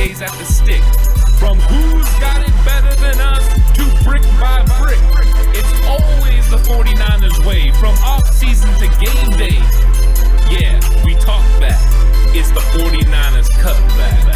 days at the stick. From who's got it better than us to brick by brick. It's always the 49ers way, from off-season to game day. Yeah, we talk back. It's the 49ers Cutback.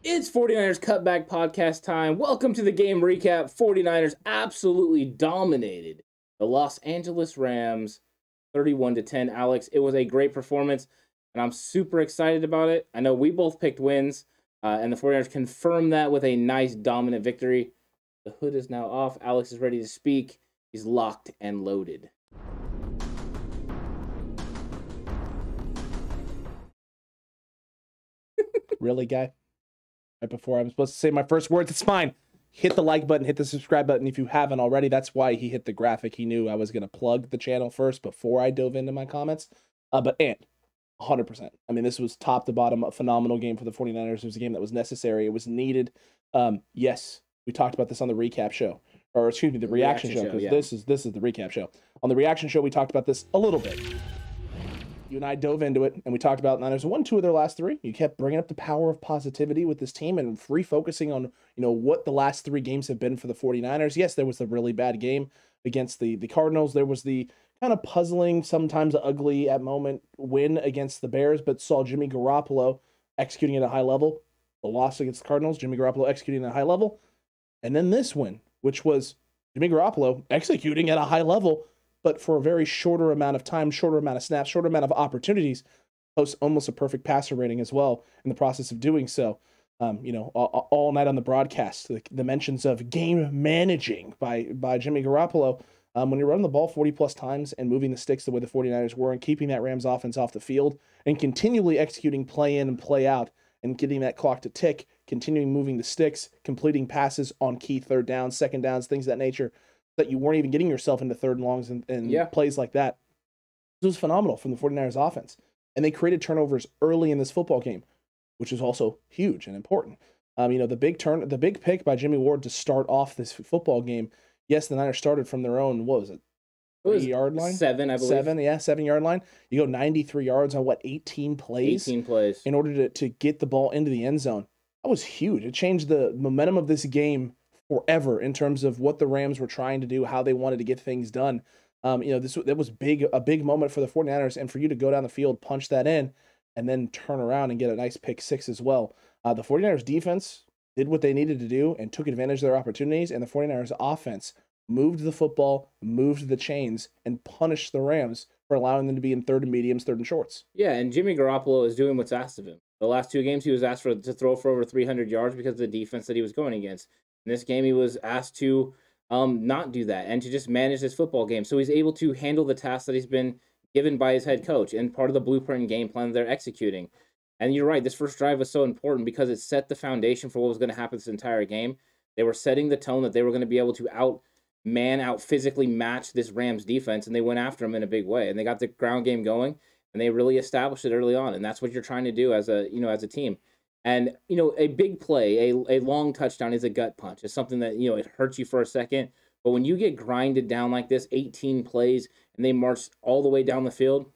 It's 49ers Cutback Podcast time. Welcome to the game recap. 49ers absolutely dominated the Los Angeles Rams 31-10. Alex, it was a great performance, and I'm super excited about it. I know we both picked wins, and the 49ers confirmed that with a nice dominant victory. The hood is now off. Alex is ready to speak. He's locked and loaded. Really, guy? Right before I'm supposed to say my first words, it's fine. Hit the like button, hit the subscribe button if you haven't already. That's why he hit the graphic. He knew I was going to plug the channel first before I dove into my comments. But 100%. I mean, this was top to bottom a phenomenal game for the 49ers. It was a game that was necessary. It was needed. Yes, we talked about this on the recap show. Or excuse me, the reaction show, because this is the recap show. On the reaction show, we talked about this a little bit. You and I dove into it, and we talked about Niners won 2 of their last 3. You kept bringing up the power of positivity with this team and refocusing on, what the last 3 games have been for the 49ers. Yes, there was a really bad game against the Cardinals. There was the kind of puzzling, sometimes ugly at moment win against the Bears, but saw Jimmy Garoppolo executing at a high level. The loss against the Cardinals, Jimmy Garoppolo executing at a high level. And then this win, which was Jimmy Garoppolo executing at a high level, but for a very shorter amount of time, shorter amount of snaps, shorter amount of opportunities, posts almost a perfect passer rating as well in the process of doing so. All night on the broadcast, the mentions of game managing by Jimmy Garoppolo. When you're running the ball 40-plus times and moving the sticks the way the 49ers were and keeping that Rams offense off the field and continually executing play in and play out and getting that clock to tick, continuing moving the sticks, completing passes on key third downs, second downs, things of that nature, that you weren't even getting yourself into third and longs and plays like that. It was phenomenal from the 49ers offense. And they created turnovers early in this football game, which is also huge and important. The big pick by Jimmy Ward to start off this football game. Yes, the Niners started from their own, what was it? 3-yard line? 7, I believe. 7-yard line. You go 93 yards on 18 plays? 18 plays. In order to get the ball into the end zone. That was huge. It changed the momentum of this game forever in terms of what the Rams were trying to do, how they wanted to get things done. That was a big moment for the 49ers, and for you to go down the field, punch that in, and then turn around and get a nice pick 6 as well. The 49ers defense did what they needed to do and took advantage of their opportunities, and the 49ers offense moved the football, moved the chains, and punished the Rams for allowing them to be in third and mediums, third and shorts. Yeah, and Jimmy Garoppolo is doing what's asked of him. The last 2 games, he was asked to throw for over 300 yards because of the defense that he was going against. In this game, he was asked to not do that and to just manage this football game. So he's able to handle the tasks that he's been given by his head coach and part of the blueprint and game plan they're executing. And you're right, this first drive was so important because it set the foundation for what was going to happen this entire game. They were setting the tone that they were going to be able to out physically match this Rams defense, and they went after him in a big way. And they got the ground game going, and they really established it early on. And that's what you're trying to do as a team. And, a big play, a long touchdown is a gut punch. It's something that, it hurts you for a second. But when you get grinded down like this, 18 plays, and they march all the way down the field,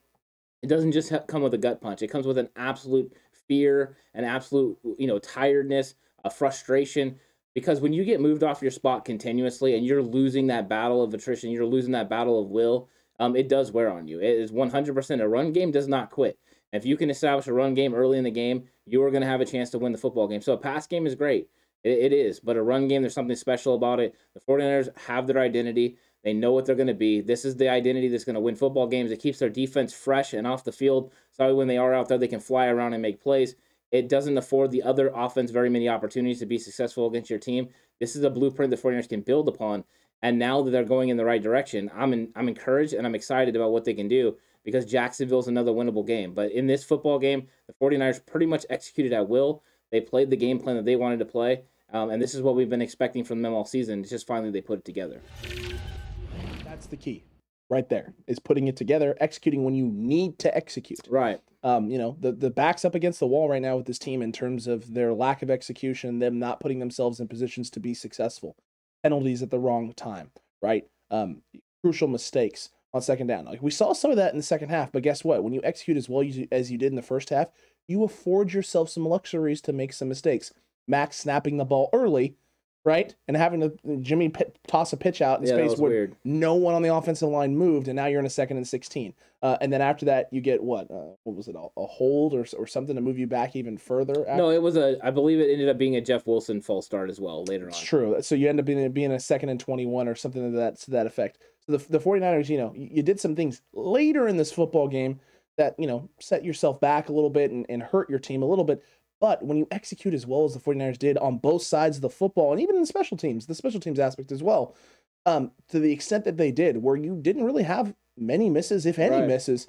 it doesn't just come with a gut punch. It comes with an absolute fear, an absolute, tiredness, a frustration. Because when you get moved off your spot continuously and you're losing that battle of attrition, you're losing that battle of will, it does wear on you. It is 100%. A run game does not quit. If you can establish a run game early in the game, you are going to have a chance to win the football game. So a pass game is great. It is. But a run game, there's something special about it. The 49ers have their identity. They know what they're going to be. This is the identity that's going to win football games. It keeps their defense fresh and off the field. So when they are out there, they can fly around and make plays. It doesn't afford the other offense very many opportunities to be successful against your team. This is a blueprint the 49ers can build upon. And now that they're going in the right direction, I'm encouraged and I'm excited about what they can do, because Jacksonville's another winnable game. But in this football game, the 49ers pretty much executed at will. They played the game plan that they wanted to play, and this is what we've been expecting from them all season. It's just finally they put it together. That's the key right there, is putting it together, executing when you need to execute. Right. The back's up against the wall right now with this team in terms of their lack of execution, them not putting themselves in positions to be successful. penalties at the wrong time, right? Crucial mistakes on second down. Like we saw some of that in the second half, but guess what? When you execute as well as you did in the first half, you afford yourself some luxuries to make some mistakes. Max snapping the ball early, right? And having Jimmy toss a pitch out in space where weird. No one on the offensive line moved, and now you're in a 2nd and 16. And then after that, you get what was it, a hold or something to move you back even further? No, it was I believe it ended up being a Jeff Wilson false start as well later on. It's true. So you end up being a 2nd and 21 or something to that effect. So the 49ers, you did some things later in this football game that, set yourself back a little bit and hurt your team a little bit. But when you execute as well as the 49ers did on both sides of the football, and even in the special teams aspect as well, to the extent that they did, where you didn't really have many misses, if any misses,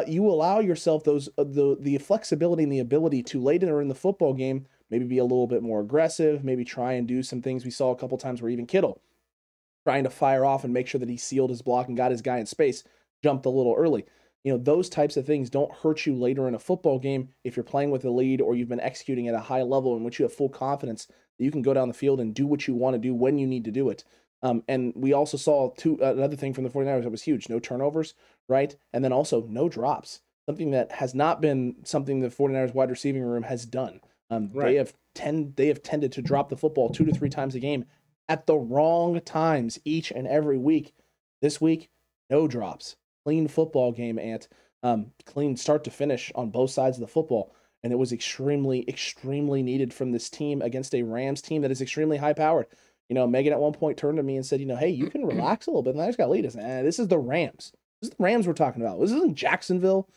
you allow yourself the flexibility and the ability to later in the football game maybe be a little bit more aggressive, maybe try and do some things we saw a couple times where even Kittle, trying to fire off and make sure that he sealed his block and got his guy in space, jumped a little early. Those types of things don't hurt you later in a football game if you're playing with a lead or you've been executing at a high level in which you have full confidence that you can go down the field and do what you want to do when you need to do it. And we also saw another thing from the 49ers that was huge: no turnovers, right? And then also no drops, something that has not been something the 49ers wide receiving room has done. They have tended to drop the football 2 to 3 times a game at the wrong times each and every week. This week, no drops. Clean football game, Ant. Clean start to finish on both sides of the football. And it was extremely, extremely needed from this team against a Rams team that is extremely high-powered. Megan at one point turned to me and said, hey, you can relax a little bit. And I just got to lead us. This is the Rams. This is the Rams we're talking about. This isn't Jacksonville.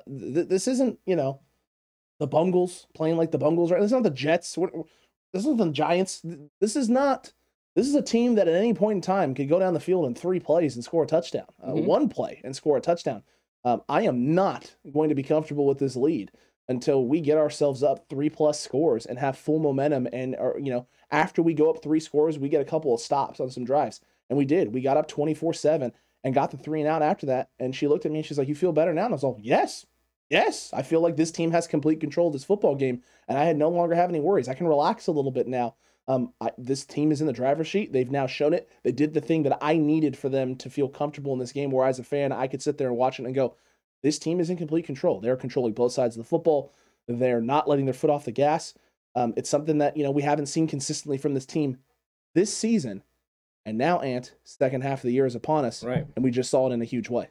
This isn't, the Bungles playing like the Bungles, right? This is not the Jets. This isn't the Giants. This is a team that at any point in time could go down the field in 3 plays and score a touchdown. 1 play and score a touchdown. I am not going to be comfortable with this lead until we get ourselves up 3+ scores and have full momentum. And, after we go up 3 scores, we get a couple of stops on some drives. And we did. We got up 24-7 and got the 3 and out after that. And she looked at me and she's like, "You feel better now?" And I was like, yes. I feel like this team has complete control of this football game. And I no longer have any worries. I can relax a little bit now. This team is in the driver's seat. They've now shown it. They did the thing that I needed for them to feel comfortable in this game, where as a fan, I could sit there and watch it and go, this team is in complete control. They're controlling both sides of the football. They're not letting their foot off the gas. It's something that, we haven't seen consistently from this team this season. And now, Ant, second half of the year is upon us. Right. And we just saw it in a huge way.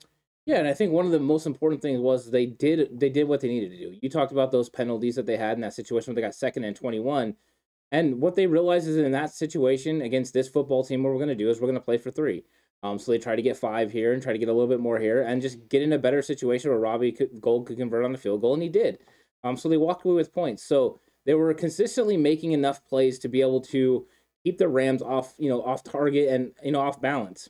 Yeah, and I think one of the most important things was they did what they needed to do. You talked about those penalties that they had in that situation where they got 2nd and 21. And what they realized is in that situation against this football team, what we're going to do is we're going to play for 3. So they try to get 5 here and try to get a little bit more here and just get in a better situation where Robbie Gould could convert on the field goal, and he did. So they walked away with points. So they were consistently making enough plays to be able to keep the Rams off target and, off balance.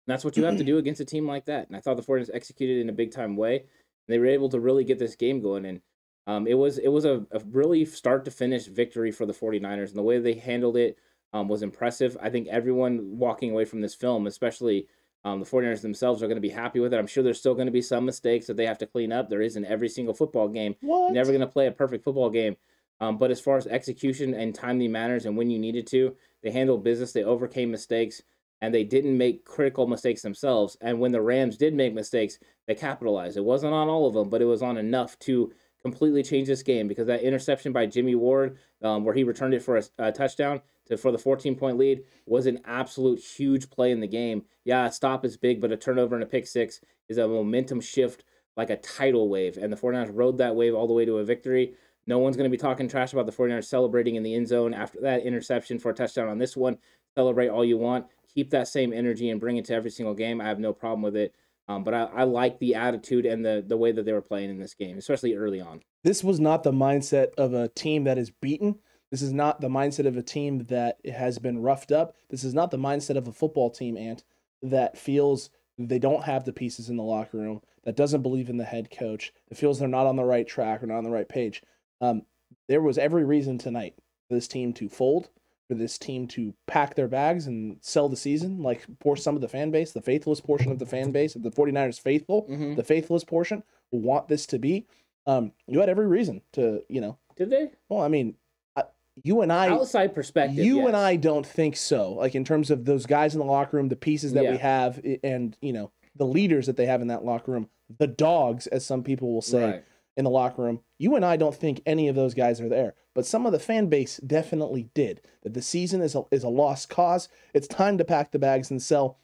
And that's what you have to do against a team like that. And I thought the 49ers executed in a big-time way. And they were able to really get this game going. And it was a really start-to-finish victory for the 49ers. And the way they handled it was impressive. I think everyone walking away from this film, especially the 49ers themselves, are going to be happy with it. I'm sure there's still going to be some mistakes that they have to clean up. There is in every single football game. You're never going to play a perfect football game. But as far as execution and timely manners and when you needed to, they handled business. They overcame mistakes. And they didn't make critical mistakes themselves. And when the Rams did make mistakes, they capitalized. It wasn't on all of them, but it was on enough to completely change this game, because that interception by Jimmy Ward, where he returned it for a touchdown for the 14-point lead, was an absolute huge play in the game. Yeah, a stop is big, but a turnover and a pick six is a momentum shift like a tidal wave. And the 49ers rode that wave all the way to a victory. No one's going to be talking trash about the 49ers celebrating in the end zone after that interception for a touchdown on this one. Celebrate all you want. Keep that same energy and bring it to every single game. I have no problem with it. But I like the attitude and the way that they were playing in this game, especially early on. This was not the mindset of a team that is beaten. This is not the mindset of a team that has been roughed up. This is not the mindset of a football team, Ant, that feels they don't have the pieces in the locker room, that doesn't believe in the head coach, that feels they're not on the right track or not on the right page. There was every reason tonight for this team to fold, for this team to pack their bags and sell the season, like for some of the fan base, the faithless portion of the fan base, of the 49ers faithful, the faithless portion, will want this to be. You had every reason to, Did they? Well, I mean, you and I outside perspective, you yes. and I don't think so. Like in terms of those guys in the locker room, the pieces that we have, and the leaders that they have in that locker room, the dogs, as some people will say in the locker room. You and I don't think any of those guys are there, but some of the fan base definitely did. That the season is a lost cause. It's time to pack the bags and sell.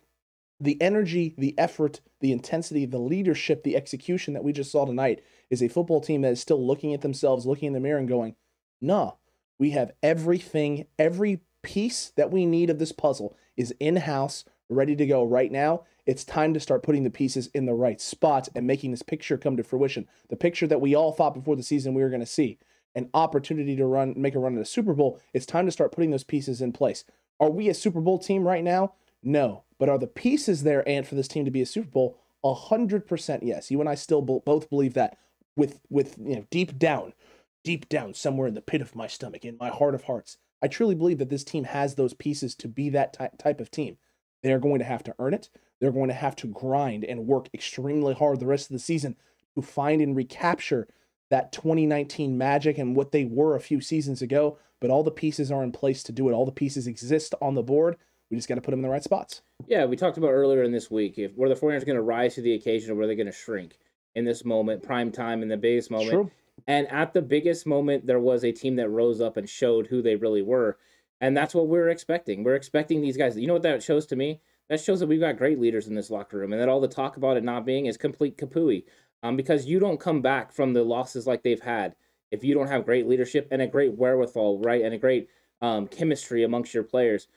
The energy, the effort, the intensity, the leadership, the execution that we just saw tonight is a football team that is still looking at themselves, looking in the mirror and going, no, we have everything, every piece that we need of this puzzle is in-house, ready to go right now. It's time to start putting the pieces in the right spot and making this picture come to fruition. The picture that we all thought before the season we were going to see, an opportunity to make a run at a Super Bowl. It's time to start putting those pieces in place. Are we a Super Bowl team right now? No. But are the pieces there, Ant, for this team to be a Super Bowl? 100% yes. You and I still both believe that with deep down somewhere in the pit of my stomach, in my heart of hearts. I truly believe that this team has those pieces to be that type of team. They are going to have to earn it. They're going to have to grind and work extremely hard the rest of the season to find and recapture that 2019 magic and what they were a few seasons ago. But all the pieces are in place to do it. All the pieces exist on the board. We just got to put them in the right spots. Yeah, we talked about earlier in this week, were the 49ers going to rise to the occasion or were they going to shrink in this moment, prime time, in the biggest moment? True. And at the biggest moment, there was a team that rose up and showed who they really were. And that's what we're expecting. We're expecting these guys. You know what that shows to me? That shows that we've got great leaders in this locker room and that all the talk about it not being is complete kapooey. Because you don't come back from the losses like they've had if you don't have great leadership and a great wherewithal, right? And a great chemistry amongst your players.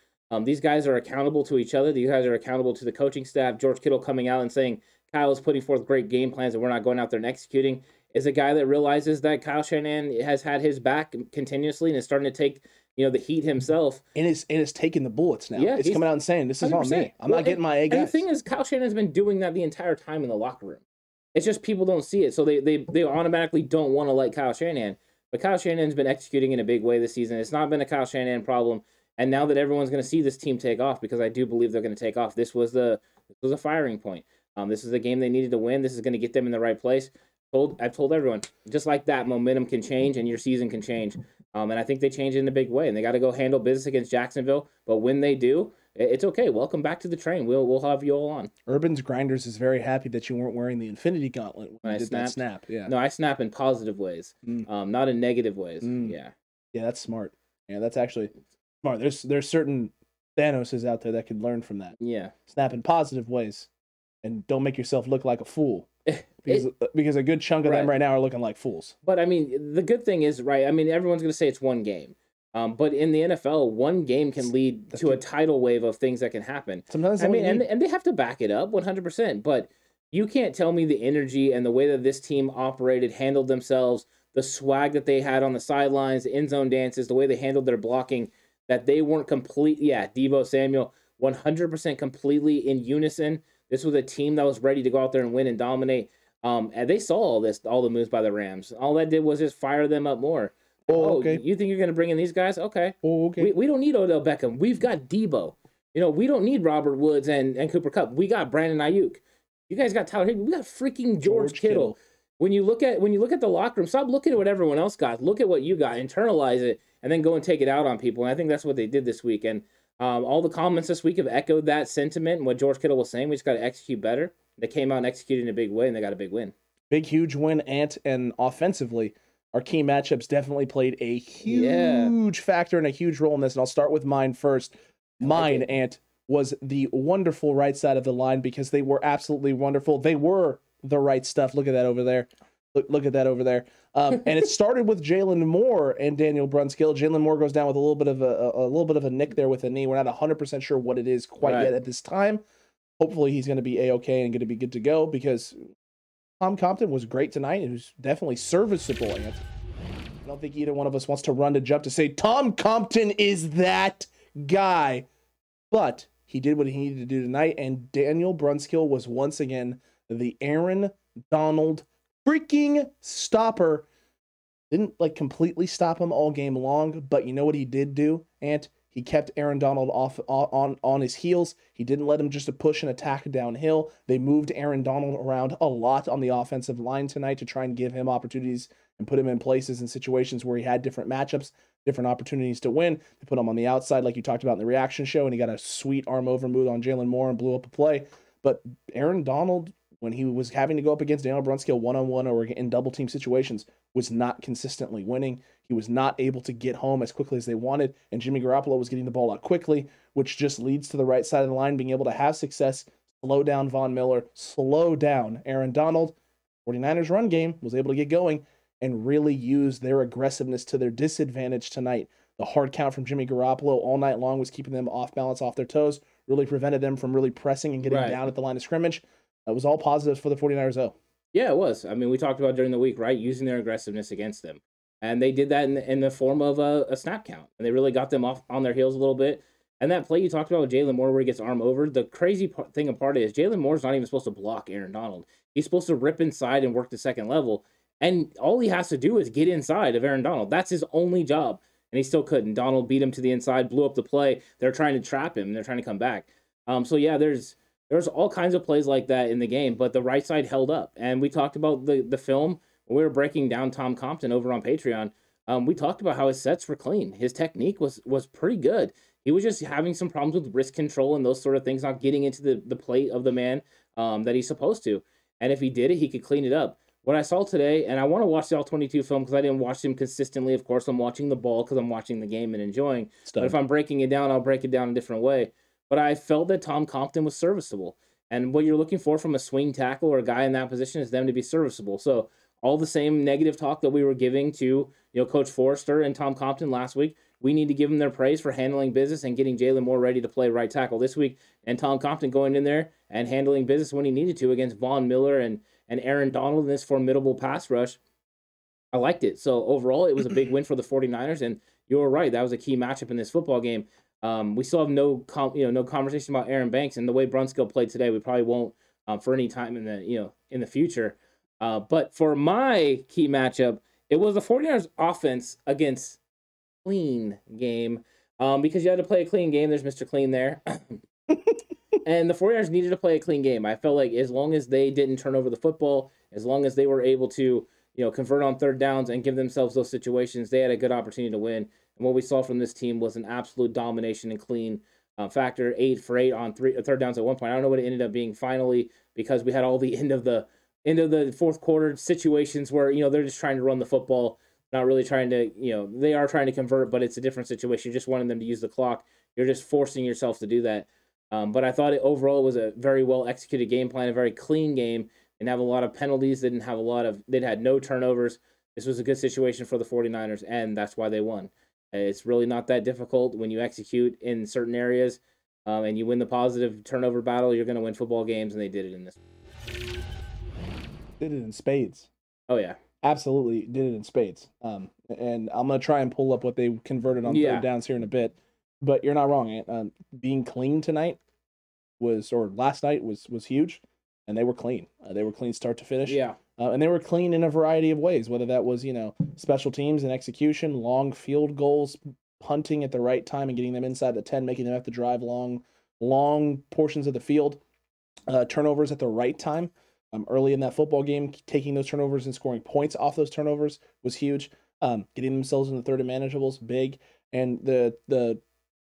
These guys are accountable to each other. These guys are accountable to the coaching staff. George Kittle coming out and saying Kyle is putting forth great game plans and we're not going out there and executing is a guy that realizes that Kyle Shanahan has had his back continuously and is starting to take the heat himself. And is taking the bullets now. Yeah, it's coming out and saying, this is 100%. On me. I'm not getting my egg. And the thing is, Kyle Shanahan's been doing that the entire time in the locker room. It's just people don't see it. So they automatically don't want to like Kyle Shanahan. But Kyle Shanahan's been executing in a big way this season. It's not been a Kyle Shanahan problem. And now that everyone's going to see this team take off, because I do believe they're going to take off, this was a firing point. This is a game they needed to win. This is going to get them in the right place. I've told everyone, just like that, momentum can change and your season can change. And I think they changed it in a big way. And they got to go handle business against Jacksonville. But when they do, it's okay. Welcome back to the train. We'll have you all on. Urban's Grinders is very happy that you weren't wearing the Infinity Gauntlet when you did that snap. Yeah. No, I snap in positive ways, not in negative ways. Yeah. Yeah, that's smart. Yeah, that's actually smart. There's certain Thanoses out there that could learn from that. Yeah. Snap in positive ways and don't make yourself look like a fool. Because a good chunk of them right now are looking like fools. But, I mean, the good thing is, right, I mean, everyone's going to say it's one game. But in the NFL, one game can lead to a tidal wave of things that can happen. Sometimes and they have to back it up 100%. But you can't tell me the energy and the way that this team operated, handled themselves, the swag that they had on the sidelines, the end zone dances, the way they handled their blocking, that they weren't complete. Yeah, Debo Samuel, 100% completely in unison. This was a team that was ready to go out there and win and dominate. And they saw all the moves by the Rams. All that did was just fire them up more. Okay. You think you're going to bring in these guys? Okay. Okay. We don't need Odell Beckham. We've got Debo. We don't need Robert Woods and Cooper Kupp. We got Brandon Ayuk. You guys got Tyler Higbee. We got freaking George Kittle. When you look at the locker room, stop looking at what everyone else got. Look at what you got. Internalize it, and then go and take it out on people. And I think that's what they did this week. And all the comments this week have echoed that sentiment and what George Kittle was saying. We just got to execute better. They came out and executed in a big way, and they got a big win. Big, huge win, Ant, and offensively, our key matchups definitely played a huge factor and a huge role in this. And I'll start with mine first. Mine, Ant, was the wonderful right side of the line because they were absolutely wonderful. They were the right stuff. Look at that over there. Look at that over there. And it started with Jalen Moore and Daniel Brunskill. Jalen Moore goes down with a little bit of a nick there with a knee. We're not 100% sure what it is quite yet at this time. Hopefully he's going to be A-okay and going to be good to go because Tom Compton was great tonight. He was definitely serviceable. I don't think either one of us wants to run to jump to say Tom Compton is that guy. But he did what he needed to do tonight, and Daniel Brunskill was once again the Aaron Donald freaking stopper. Didn't completely stop him all game long, but you know what he did do, Ant? He kept Aaron Donald off on his heels. He didn't let him just push and attack downhill. They moved Aaron Donald around a lot on the offensive line tonight to try and give him opportunities and put him in places and situations where he had different matchups, different opportunities to win. They put him on the outside like you talked about in the reaction show, and he got a sweet arm over move on Jalen Moore and blew up a play. But Aaron Donald, when he was having to go up against Daniel Brunskill one-on-one or in double-team situations, was not consistently winning. He was not able to get home as quickly as they wanted, and Jimmy Garoppolo was getting the ball out quickly, which just leads to the right side of the line being able to have success, slow down Von Miller, slow down Aaron Donald. 49ers run game was able to get going and really use their aggressiveness to their disadvantage tonight. The hard count from Jimmy Garoppolo all night long was keeping them off balance, off their toes, really prevented them from really pressing and getting down at the line of scrimmage. That was all positives for the 49ers, though. Yeah, it was. I mean, we talked about during the week, right, using their aggressiveness against them. And they did that in the form of a snap count. And they really got them off on their heels a little bit. And that play you talked about with Jalen Moore where he gets arm over, the crazy thing apart is Jalen Moore's not even supposed to block Aaron Donald. He's supposed to rip inside and work the second level. And all he has to do is get inside of Aaron Donald. That's his only job. And he still couldn't. Donald beat him to the inside, blew up the play. They're trying to trap him, and they're trying to come back. So, yeah, there's all kinds of plays like that in the game, but the right side held up. And we talked about the film. When we were breaking down Tom Compton over on Patreon, we talked about how his sets were clean. His technique was pretty good. He was just having some problems with wrist control and those sort of things, not getting into the plate of the man that he's supposed to. And if he did it, he could clean it up. What I saw today, and I want to watch the All-22 film because I didn't watch him consistently. Of course, I'm watching the ball because I'm watching the game and enjoying. But if I'm breaking it down, I'll break it down a different way. But I felt that Tom Compton was serviceable. And what you're looking for from a swing tackle or a guy in that position is them to be serviceable. So all the same negative talk that we were giving to Coach Forrester and Tom Compton last week, we need to give them their praise for handling business and getting Jalen Moore ready to play right tackle this week. And Tom Compton going in there and handling business when he needed to against Von Miller and Aaron Donald in this formidable pass rush. I liked it. So overall, it was a big win for the 49ers. And you were right. That was a key matchup in this football game. We still have no conversation about Aaron Banks and the way Brunskill played today. We probably won't for any time in the future. But for my key matchup, it was the 49ers offense against clean game because you had to play a clean game. There's Mr. Clean there. And the 49ers needed to play a clean game. I felt like as long as they didn't turn over the football, as long as they were able to convert on third downs and give themselves those situations, they had a good opportunity to win. And what we saw from this team was an absolute domination and clean factor, 8 for 8 on third downs at one point. I don't know what it ended up being finally because we had all the end of the fourth quarter situations where they're just trying to run the football, not really trying to they are trying to convert, but it's a different situation. You're just wanting them to use the clock. You're just forcing yourself to do that. But I thought overall it was a very well executed game plan, a very clean game. Didn't have a lot of penalties. They had no turnovers. This was a good situation for the 49ers, and that's why they won. It's really not that difficult when you execute in certain areas and you win the positive turnover battle. You're going to win football games, and they did it in this. Did it in spades. Oh, yeah. Absolutely did it in spades. And I'm going to try and pull up what they converted on third downs here in a bit. But you're not wrong. Being clean tonight last night was huge, and they were clean. They were clean start to finish. Yeah. And they were clean in a variety of ways, whether that was, special teams and execution, long field goals, punting at the right time and getting them inside the 10, making them have to drive long portions of the field, turnovers at the right time. Early in that football game, taking those turnovers and scoring points off those turnovers was huge. Getting themselves in the third and manageables, big. And the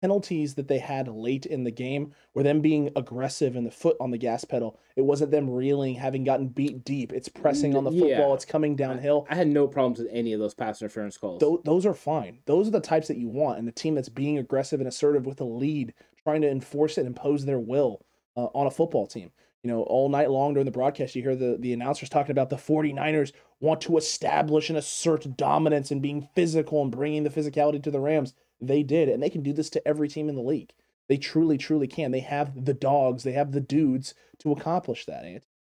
penalties that they had late in the game were them being aggressive and the foot on the gas pedal. It wasn't them reeling, having gotten beat deep. It's pressing on the football. It's coming downhill. I had no problems with any of those pass interference calls. Those are fine. Those are the types that you want in a team that's being aggressive and assertive with a lead, trying to enforce it and impose their will on a football team. All night long during the broadcast, you hear the announcers talking about the 49ers want to establish and assert dominance and being physical and bringing the physicality to the Rams. They did, and they can do this to every team in the league. They truly, truly can. They have the dogs, they have the dudes to accomplish that.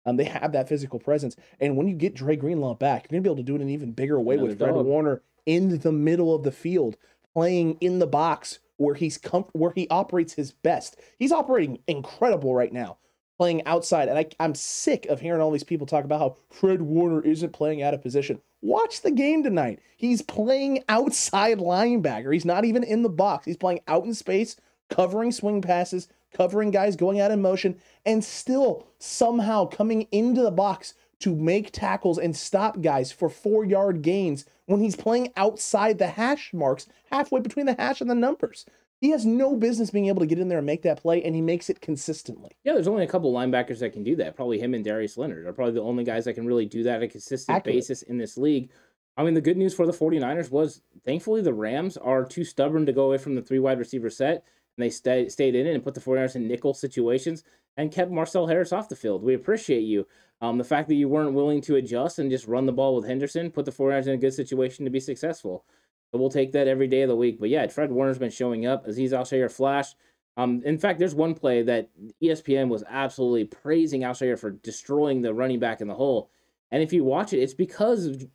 They have that physical presence. And when you get Dre Greenlaw back, you're going to be able to do it in an even bigger way with Fred Warner in the middle of the field, playing in the box where he operates his best. He's operating incredible right now. playing outside. And I'm sick of hearing all these people talk about how Fred Warner isn't playing out of position. Watch the game tonight. He's playing outside linebacker. He's not even in the box. He's playing out in space, covering swing passes, covering guys going out in motion, and still somehow coming into the box to make tackles and stop guys for 4-yard gains when he's playing outside the hash marks, halfway between the hash and the numbers. He has no business being able to get in there and make that play, and he makes it consistently. Yeah, there's only a couple linebackers that can do that. Probably him and Darius Leonard are probably the only guys that can really do that on a consistent basis in this league. I mean, the good news for the 49ers was, thankfully, the Rams are too stubborn to go away from the 3 wide receiver set, and they stayed in it and put the 49ers in nickel situations and kept Marcel Harris off the field. We appreciate you. The fact that you weren't willing to adjust and just run the ball with Henderson put the 49ers in a good situation to be successful. So we'll take that every day of the week. But yeah, Fred Warner's been showing up. Azeez Al-Shaair flash. In fact, there's one play that ESPN was absolutely praising Al-Shaair for destroying the running back in the hole. And if you watch it, it's because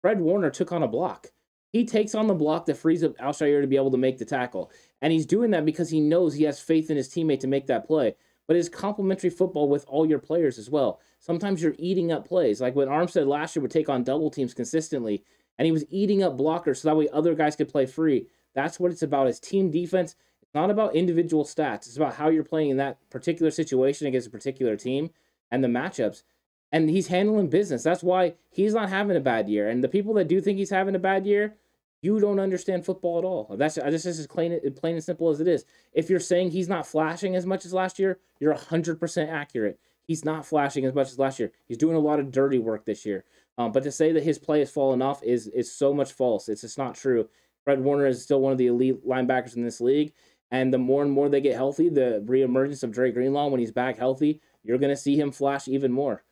Fred Warner took on a block. He takes on the block that frees up Al-Shaair to be able to make the tackle. And he's doing that because he knows he has faith in his teammate to make that play. But it's complementary football with all your players as well. Sometimes you're eating up plays. Like when Armstead last year would take on double teams consistently, and he was eating up blockers so that way other guys could play free. That's what it's about. It's team defense. It's not about individual stats. It's about how you're playing in that particular situation against a particular team and the matchups. And he's handling business. That's why he's not having a bad year. And the people that do think he's having a bad year, you don't understand football at all. That's just as plain and simple as it is. If you're saying he's not flashing as much as last year, you're 100% accurate. He's not flashing as much as last year. He's doing a lot of dirty work this year. But to say that his play has fallen off is so much false. It's just not true. Fred Warner is still one of the elite linebackers in this league. And the more and more they get healthy, the reemergence of Dre Greenlaw, when he's back healthy, you're going to see him flash even more.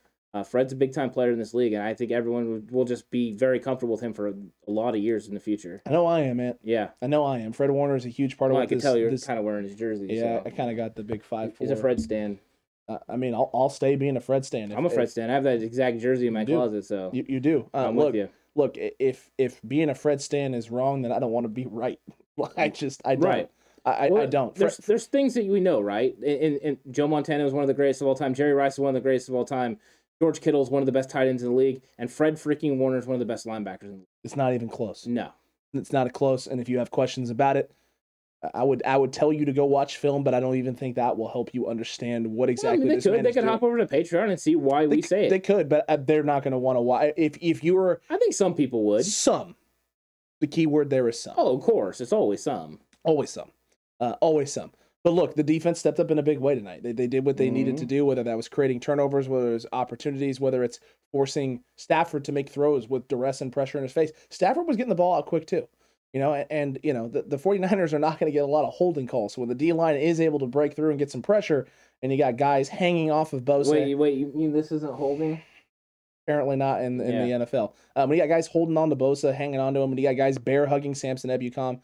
Fred's a big-time player in this league, and I think everyone will just be very comfortable with him for a lot of years in the future. I know I am, man. Yeah. I know I am. Fred Warner is a huge part of what I can tell you're kind of wearing his jersey. Yeah, so. I kind of got the big 5'4". He's a Fred stan. I mean, I'll stay being a Fred stan. I'm a Fred stan. I have that exact jersey in my closet, so you do. I'm with you. Look, if being a Fred stan is wrong, then I don't want to be right. I don't. Right. I don't. There's things that we know, right? And Joe Montana was one of the greatest of all time. Jerry Rice is one of the greatest of all time. George Kittle is one of the best tight ends in the league, and Fred freaking Warner is one of the best linebackers in the league. It's not even close. No, it's not close. And if you have questions about it, I would tell you to go watch film, but I don't even think that will help you understand what exactly this man is doing. They could hop over to Patreon and see why we say it. They could, but they're not going to want to watch. If you were, I think some people would. Some. The key word there is some. Oh, of course, it's always some. Always some. Always some. But look, the defense stepped up in a big way tonight. They did what they needed to do, whether that was creating turnovers, whether it was opportunities, whether it's forcing Stafford to make throws with duress and pressure in his face. Stafford was getting the ball out quick too. The 49ers are not going to get a lot of holding calls. So when the D-line is able to break through and get some pressure, and you got guys hanging off of Bosa. Wait, you mean this isn't holding? Apparently not in the NFL. When you got guys holding on to Bosa, hanging on to him, and you got guys bear hugging Samson Ebukam.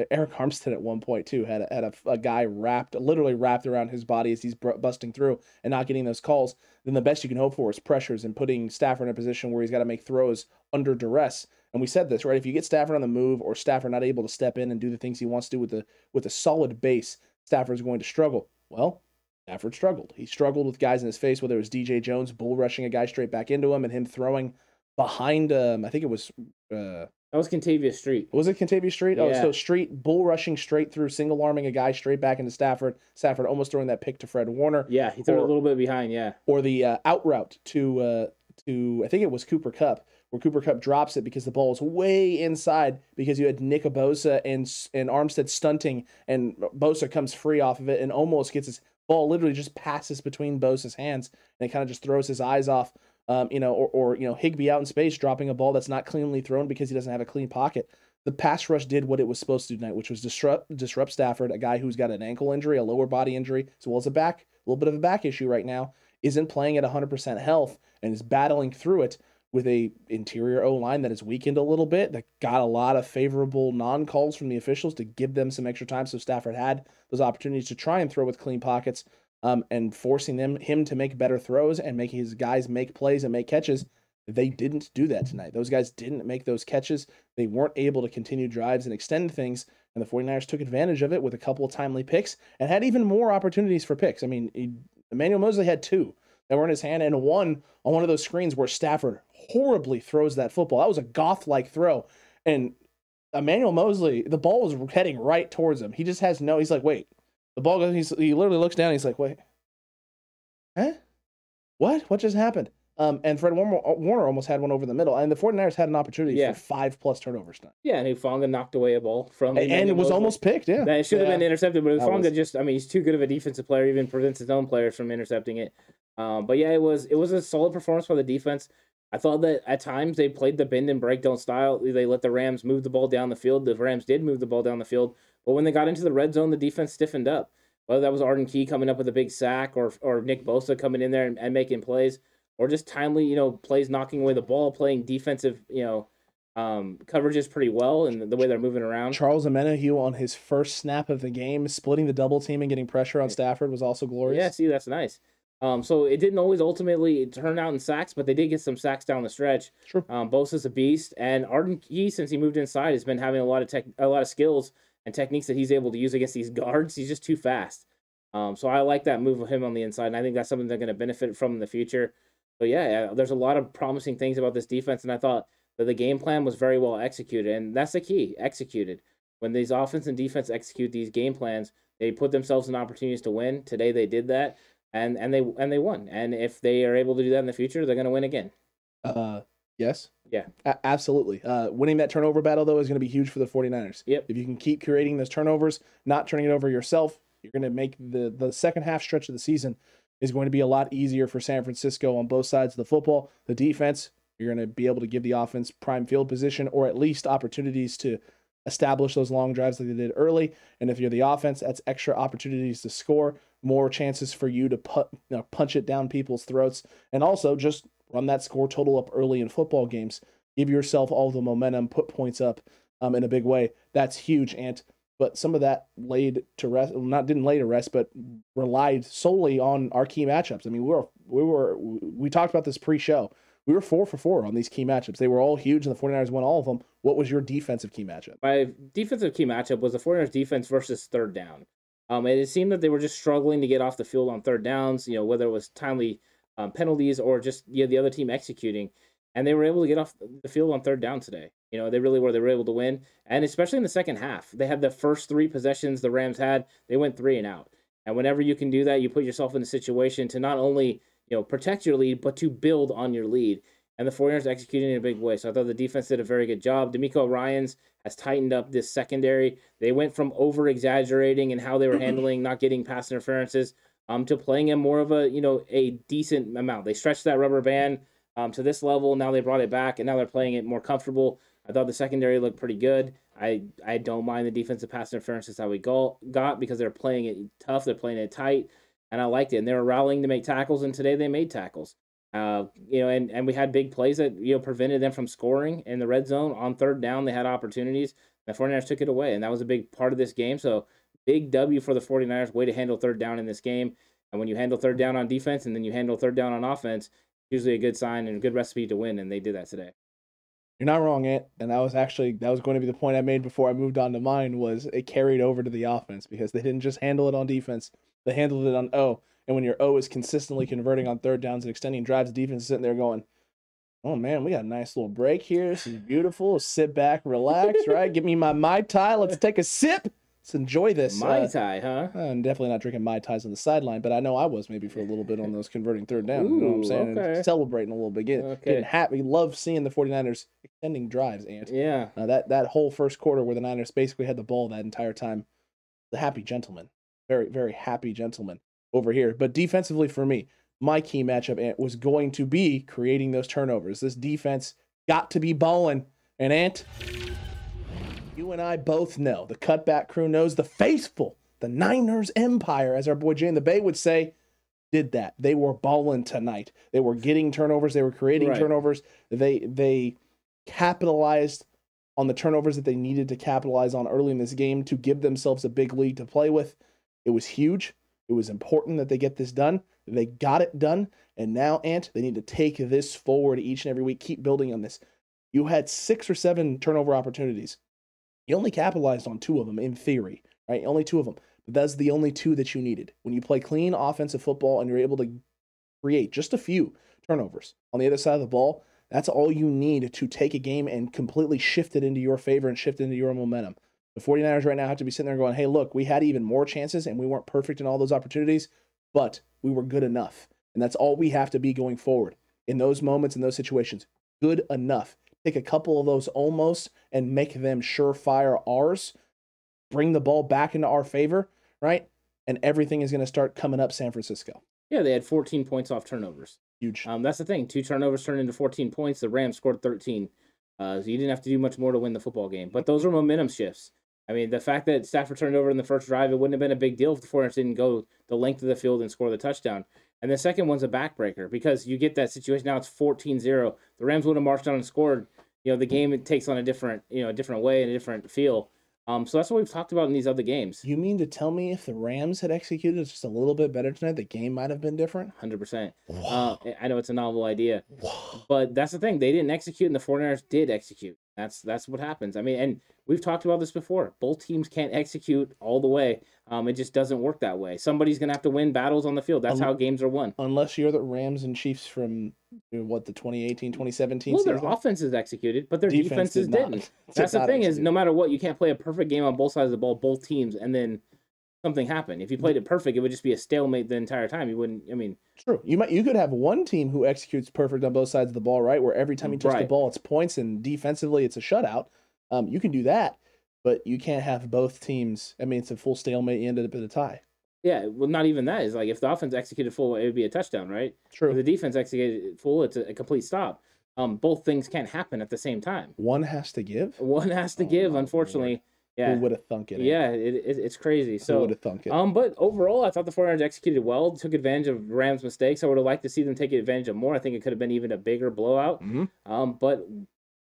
Eric Armstead at one point too had a guy literally wrapped around his body as he's busting through and not getting those calls. Then the best you can hope for is pressures and putting Stafford in a position where he's got to make throws under duress. And we said this, right? If you get Stafford on the move or Stafford not able to step in and do the things he wants to do with a solid base, Stafford's going to struggle. Well, Stafford struggled. He struggled with guys in his face, whether it was DJ Jones bull rushing a guy straight back into him and him throwing behind I think it was that was Kentavious Street. Was it Kentavious Street? Yeah. Oh, so Street bull rushing straight through, single arming a guy straight back into Stafford. Stafford almost throwing that pick to Fred Warner. Yeah, he threw a little bit behind, yeah. Or the out route to I think it was Cooper Kupp, where Cooper Kupp drops it because the ball is way inside because you had Nick Bosa and Armstead stunting, and Bosa comes free off of it and almost gets his ball literally just passes between Bosa's hands, and it kind of just throws his eyes off. Or Higbee out in space dropping a ball that's not cleanly thrown because he doesn't have a clean pocket. The pass rush did what it was supposed to do tonight, which was disrupt Stafford, a guy who's got an ankle injury, a lower body injury, as well as a little bit of a back issue right now, isn't playing at 100% health and is battling through it with a interior O-line that is weakened a little bit, that got a lot of favorable non-calls from the officials to give them some extra time, so Stafford had those opportunities to try and throw with clean pockets. And forcing him to make better throws and making his guys make plays and make catches. They didn't do that tonight. Those guys didn't make those catches. They weren't able to continue drives and extend things, and the 49ers took advantage of it with a couple of timely picks and had even more opportunities for picks. I mean, Emmanuel Mosley had 2 that were in his hand, and one on one of those screens where Stafford horribly throws that football. That was a Goff-like throw. And Emmanuel Mosley, the ball was heading right towards him. He just has he's like, wait. The ball goes, he literally looks down, and he's like, wait. Huh? What just happened? And Fred Warner almost had one over the middle. And the 49ers had an opportunity for 5+ turnovers tonight. Yeah, and Hufanga knocked away a ball from and it was almost picked, yeah. That should have been intercepted, but Hufanga he's too good of a defensive player, even prevents his own players from intercepting it. But yeah, it was a solid performance by the defense. I thought that at times they played the bend and break don't style. They let the Rams move the ball down the field. The Rams did move the ball down the field, but when they got into the red zone, the defense stiffened up. Whether that was Arden Key coming up with a big sack or Nick Bosa coming in there and making plays, or just timely, plays knocking away the ball, playing defensive, coverages pretty well, and the way they're moving around. Charles Omenihu on his first snap of the game, splitting the double team and getting pressure on Stafford was also glorious. Yeah, see, that's nice. So it didn't always ultimately turn out in sacks, but they did get some sacks down the stretch. Sure. Bosa's a beast, and Arden Key, since he moved inside, has been having a lot of skills and techniques that he's able to use against these guards. He's just too fast. So I like that move of him on the inside, and I think that's something they're going to benefit from in the future. But yeah, there's a lot of promising things about this defense, and I thought that the game plan was very well executed, and that's the key, executed. When these offense and defense execute these game plans, they put themselves in opportunities to win. Today they did that, and they won. And if they are able to do that in the future, they're going to win again. Yes. Yeah. Absolutely. Winning that turnover battle, though, is going to be huge for the 49ers. Yep. If you can keep creating those turnovers, not turning it over yourself, you're going to make the second half stretch of the season is going to be a lot easier for San Francisco on both sides of the football. The defense, you're going to be able to give the offense prime field position or at least opportunities to establish those long drives like they did early. And if you're the offense, that's extra opportunities to score, more chances for you to punch it down people's throats, and also just run that score total up early in football games. Give yourself all the momentum, put points up in a big way. That's huge, Ant. But some of that laid to rest, didn't lay to rest, but relied solely on our key matchups. I mean, we talked about this pre-show. We were 4 for 4 on these key matchups. They were all huge, and the 49ers won all of them. What was your defensive key matchup? My defensive key matchup was the 49ers defense versus third down. It seemed that they were just struggling to get off the field on third downs, whether it was timely penalties or just the other team executing. And they were able to get off the field on third down today. They really were. They were able to win. And especially in the second half, they had the first 3 possessions the Rams had. They went 3 and out. And whenever you can do that, you put yourself in a situation to not only protect your lead, but to build on your lead. And the 49ers executed in a big way. So I thought the defense did a very good job. D'Amico Ryans has tightened up this secondary. They went from over-exaggerating and how they were handling not getting pass interferences to playing in more of a decent amount. They stretched that rubber band to this level. Now they brought it back, and now they're playing it more comfortable. I thought the secondary looked pretty good. I don't mind the defensive pass interferences that we got because they're playing it tough. They're playing it tight, and I liked it. And they were rallying to make tackles, and today they made tackles. And we had big plays that prevented them from scoring in the red zone. On third down, they had opportunities. The 49ers took it away, and that was a big part of this game. So big W for the 49ers, way to handle third down in this game. And when you handle third down on defense and then you handle third down on offense, usually a good sign and a good recipe to win, and they did that today. You're not wrong, Ant. And that was going to be the point I made before I moved on to mine, was it carried over to the offense because they didn't just handle it on defense. They handled it on O. And when your O is consistently converting on third downs and extending drives, the defense is sitting there going, oh, man, we got a nice little break here. This is beautiful. Sit back, relax, right? Give me my Mai Tai. Let's take a sip. Let's enjoy this. Mai Tai, huh? I'm definitely not drinking Mai Tais on the sideline, but I know I was maybe for a little bit on those converting third down. You know what I'm saying? Okay. And celebrating a little bit. Getting happy. Love seeing the 49ers extending drives, Ant. Yeah. That whole first quarter where the Niners basically had the ball that entire time. The happy gentleman. Very, very happy gentleman over here. But defensively for me, my key matchup, Ant, was going to be creating those turnovers. This defense got to be balling. And Ant, you and I both know, the Cutback crew knows, the faithful, the Niners Empire, as our boy Jay in the Bay would say, did that. They were balling tonight. They were getting turnovers. They were creating turnovers. They capitalized on the turnovers that they needed to capitalize on early in this game to give themselves a big lead to play with. It was huge. It was important that they get this done. They got it done. And now, Ant, they need to take this forward each and every week. Keep building on this. You had 6 or 7 turnover opportunities. You only capitalized on 2 of them in theory, right? Only 2 of them. That's the only two that you needed. When you play clean offensive football and you're able to create just a few turnovers on the other side of the ball, that's all you need to take a game and completely shift it into your favor and shift it into your momentum. The 49ers right now have to be sitting there going, hey, look, we had even more chances and we weren't perfect in all those opportunities, but we were good enough. And that's all we have to be going forward in those moments, in those situations. Good enough. Take a couple of those almost and make them surefire ours. Bring the ball back into our favor, right? And everything is going to start coming up San Francisco. Yeah, they had 14 points off turnovers. Huge. That's the thing. 2 turnovers turned into 14 points. The Rams scored 13. So you didn't have to do much more to win the football game. But those were momentum shifts. I mean, the fact that Stafford turned over in the first drive, it wouldn't have been a big deal if the 49ers didn't go the length of the field and score the touchdown. And the second one's a backbreaker because you get that situation. Now it's 14-0. The Rams would have marched down and scored. The game it takes on a different way and a different feel. So that's what we've talked about in these other games. You mean to tell me if the Rams had executed just a little bit better tonight, the game might have been different? 100%. Wow. I know it's a novel idea, Wow. but that's the thing. They didn't execute, and the 49ers did execute. That's what happens. I mean, and we've talked about this before. Both teams can't execute all the way. It just doesn't work that way. Somebody's going to have to win battles on the field. That's how games are won. Unless you're the Rams and Chiefs from, the 2018, 2017 season. season? Their offenses executed, but their defenses didn't. That's That's the thing is, no matter what, you can't play a perfect game on both sides of the ball, both teams, and then something happen. If you played it perfect, it would just be a stalemate the entire time. You wouldn't, True. You could have one team who executes perfect on both sides of the ball, right? Where every time you touch the ball, it's points, and defensively, it's a shutout. You can do that, but you can't have both teams. I mean, it's a full stalemate. You ended up in a tie. Yeah, well, not even that. Is like if the offense executed full, it would be a touchdown, right? True. If the defense executed full, it's a complete stop. Both things can't happen at the same time. One has to give. One has to give, unfortunately. Lord. Yeah. Who would have thunk it? Yeah, it's crazy. So who would have thunk it? But overall, I thought the 49ers executed well, took advantage of Rams' mistakes. I would have liked to see them take advantage of more. I think it could have been even a bigger blowout. Mm-hmm. But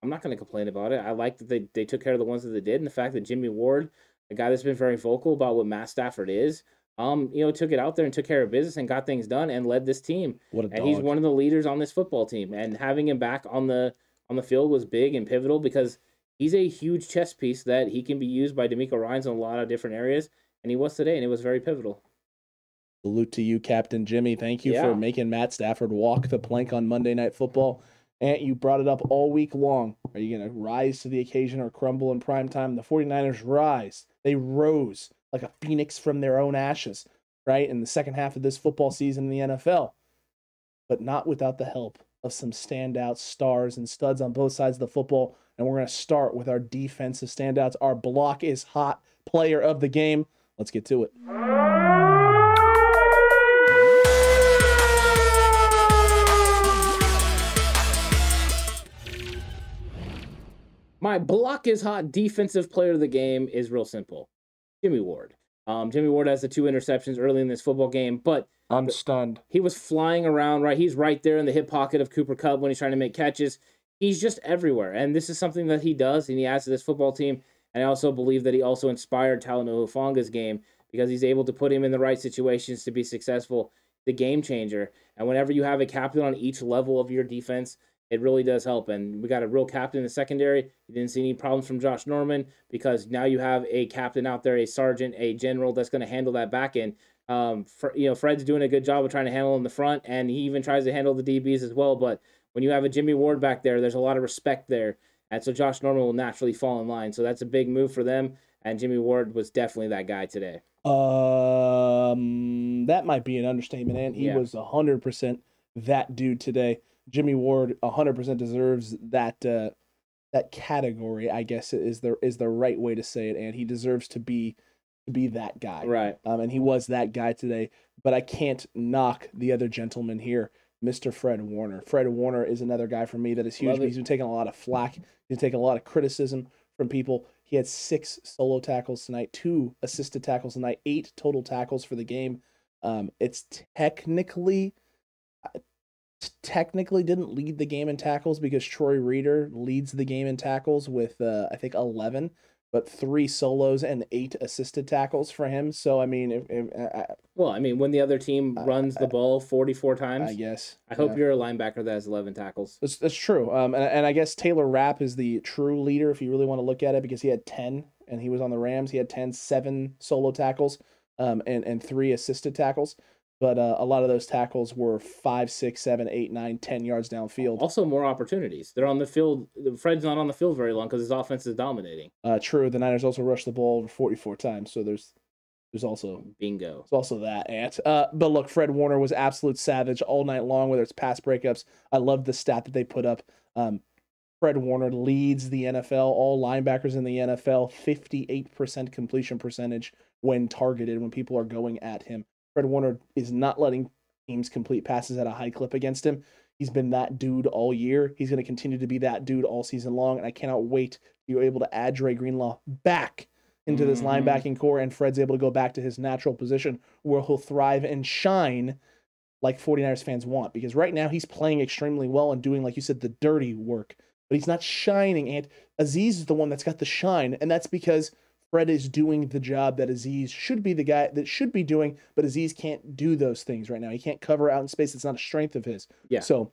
I'm not going to complain about it. I like that they took care of the ones that they did, and the fact that Jimmy Ward, a guy that's been very vocal about what Matt Stafford is, took it out there and took care of business and got things done and led this team. What a dog. And he's one of the leaders on this football team. And having him back on the field was big and pivotal because he's a huge chess piece that he can be used by DeMeco Ryans in a lot of different areas. And he was today, and it was very pivotal. Salute to you, Captain Jimmy. Thank you for making Matt Stafford walk the plank on Monday Night Football. And you brought it up all week long. Are you going to rise to the occasion or crumble in prime time? The 49ers rise. They rose like a phoenix from their own ashes, right, in the second half of this football season in the NFL. But not without the help of some standouts, stars, and studs on both sides of the football. And we're going to start with our defensive standouts. Our block is hot player of the game. Let's get to it. My block is hot defensive player of the game is real simple. Jimmy Ward. Jimmy Ward has the 2 interceptions early in this football game, but I'm stunned. He was flying around, right? He's right there in the hip pocket of Cooper Kupp when he's trying to make catches. He's just everywhere, and this is something that he does, and he adds to this football team. And I also believe that he also inspired Talanoa Hufanga's game because he's able to put him in the right situations to be successful, the game changer. And whenever you have a captain on each level of your defense, it really does help. And we got a real captain in the secondary. You didn't see any problems from Josh Norman because now you have a captain out there, a sergeant, a general that's going to handle that back end. Fred's doing a good job of trying to handle in the front, and he even tries to handle the DBs as well. But when you have a Jimmy Ward back there, there's a lot of respect there. And so Josh Norman will naturally fall in line. So that's a big move for them. And Jimmy Ward was definitely that guy today. That might be an understatement, and he was 100% that dude today. Jimmy Ward 100% deserves that category, I guess is the right way to say it, and he deserves to be that guy. Right. And he was that guy today. But I can't knock the other gentleman here, Mr. Fred Warner. Fred Warner is another guy for me that is huge. He's been taking a lot of flack. He's taking a lot of criticism from people. He had 6 solo tackles tonight, 2 assisted tackles tonight, 8 total tackles for the game. It's technically didn't lead the game in tackles because Troy Reeder leads the game in tackles with, I think, 11, but 3 solos and 8 assisted tackles for him. So, I mean, when the other team runs the ball 44 times, I guess. I hope you're a linebacker that has 11 tackles. That's true. And I guess Taylor Rapp is the true leader if you really want to look at it because he had 10 and he was on the Rams. He had 7 solo tackles. and 3 assisted tackles. But a lot of those tackles were 5, 6, 7, 8, 9, 10 yards downfield. Also, more opportunities. They're on the field. Fred's not on the field very long because his offense is dominating. True. The Niners also rushed the ball over 44 times. So there's also bingo. There's also that, Ant. But look, Fred Warner was absolute savage all night long, whether it's pass breakups. I love the stat that they put up. Fred Warner leads the NFL, all linebackers in the NFL, 58% completion percentage when targeted, when people are going at him. Fred Warner is not letting teams complete passes at a high clip against him. He's been that dude all year. He's going to continue to be that dude all season long, and I cannot wait to be able to add Dre Greenlaw back into this linebacking core, and Fred's able to go back to his natural position where he'll thrive and shine like 49ers fans want. Because right now he's playing extremely well and doing, like you said, the dirty work. But he's not shining, and Azeez is the one that's got the shine, and that's because Fred is doing the job that Azeez should be the guy that should be doing, but Azeez can't do those things right now. He can't cover out in space. It's not a strength of his. Yeah. So